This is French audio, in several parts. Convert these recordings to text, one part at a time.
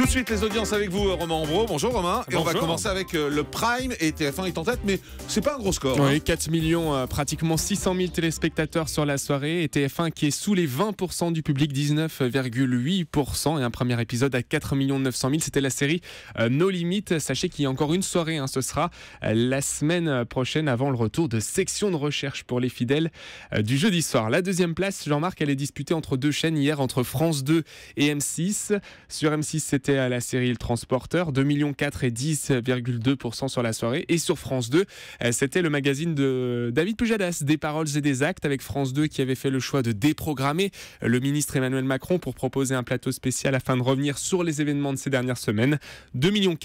de suite les audiences avec vous, Romain Ambro. Bonjour Romain. Et on va commencer avec le Prime et TF1 est en tête, mais c'est pas un gros score. Oui, 4 millions, pratiquement 600 000 téléspectateurs sur la soirée. Et TF1 qui est sous les 20% du public, 19,8%. Et un premier épisode à 4 900 000. C'était la série No Limit. Sachez qu'il y a encore une soirée. Ce sera la semaine prochaine avant le retour de Section de recherche pour les fidèles du jeudi soir. La deuxième place, Jean-Marc, elle est disputée entre deux chaînes hier, entre France 2 et M6. Sur M6, c'était à la série Le Transporteur, 2,4 millions et 10,2% sur la soirée. Et sur France 2, c'était le magazine de David Pujadas, Des paroles et des actes, avec France 2 qui avait fait le choix de déprogrammer le ministre Emmanuel Macron pour proposer un plateau spécial afin de revenir sur les événements de ces dernières semaines. 2,4 millions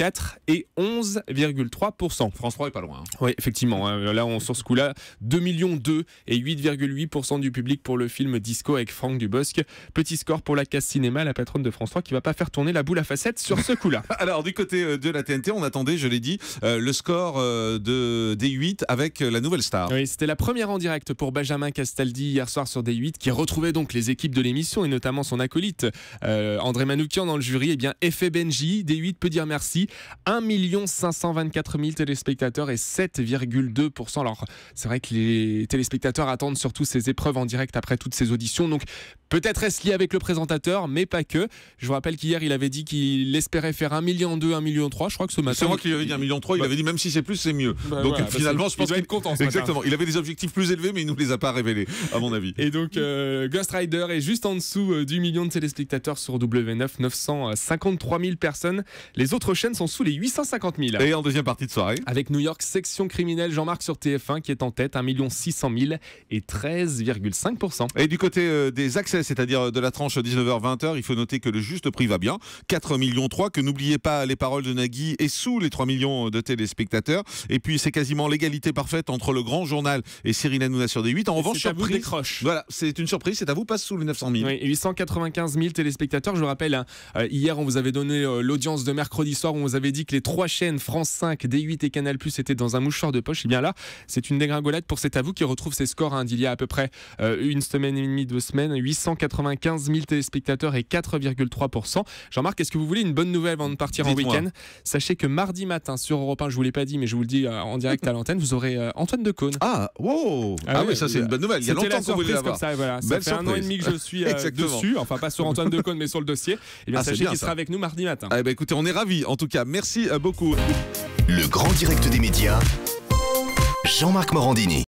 et 11,3%. France 3 est pas loin. Oui, effectivement. Là, sur ce coup-là, 2,2 millions et 8,8% du public pour le film Disco avec Franck Dubosc. Petit score pour la case cinéma, la patronne de France 3, qui va pas faire tourner la boule à facettes sur ce coup-là. Alors, du côté de la TNT, on attendait, je l'ai dit, le score de D8 avec la nouvelle star. Oui, c'était la première en direct pour Benjamin Castaldi hier soir sur D8, qui retrouvait donc les équipes de l'émission et notamment son acolyte André Manoukian dans le jury. Eh bien, Effet Benji, D8 peut dire merci. 1 524 000 téléspectateurs et 7,2%. Alors, c'est vrai que les téléspectateurs attendent surtout ces épreuves en direct après toutes ces auditions. Donc, peut-être est-ce lié avec le présentateur, mais pas que. Je vous rappelle qu'hier, il avait dit qu'il espérait faire 1,2 million, 1,3 million. Je crois que ce matin... C'est moi qui lui avais dit 1,3 million. Il avait dit même si c'est plus, c'est mieux. Donc voilà, finalement, je pense qu'il doit être content. Exactement. Il avait des objectifs plus élevés, mais il nous les a pas révélés, à mon avis. Et donc, Ghost Rider est juste en dessous du million de téléspectateurs sur W9, 953 000 personnes. Les autres chaînes sont sous les 850 000. Et en deuxième partie de soirée, avec New York, Section criminelle, Jean-Marc sur TF1 qui est en tête, 1 600 000 et 13,5%. Et du côté des accès, c'est-à-dire de la tranche 19h-20h, il faut noter que le juste prix va bien, 4,3 millions, que n'oubliez pas les paroles de Nagui et sous les 3 millions de téléspectateurs. Et puis c'est quasiment l'égalité parfaite entre le Grand Journal et Cyril Hanouna sur D8. En revanche, surprise, décroche. Voilà, c'est une surprise, c'est à vous, passe sous les 900 000. Oui, 895 000 téléspectateurs. Je vous rappelle, hier on vous avait donné l'audience de mercredi soir où on vous avait dit que les trois chaînes France 5, D8 et Canal+ étaient dans un mouchoir de poche. Et bien là, c'est une dégringolade pour C'est à vous qui retrouve ses scores d'il y a à peu près une semaine et demie, 2 semaines. 895 000 téléspectateurs et 4,3%. Jean-Marc, est-ce que vous voulez une bonne nouvelle avant de partir en week-end? Sachez que mardi matin sur Europe 1, je vous l'ai pas dit, mais je vous le dis en direct à l'antenne, vous aurez Antoine Decaune. Ah, wow. Oui, ça c'est une bonne nouvelle. Il y a longtemps qu'on voulait l'avoir. Ça, voilà. Ça fait un an et demi que je suis dessus, enfin pas sur Antoine Decaune, mais sur le dossier. Et bien sachez qu'il sera avec nous mardi matin. Écoutez, on est ravis. En tout cas, merci beaucoup. Le grand direct des médias, Jean-Marc Morandini.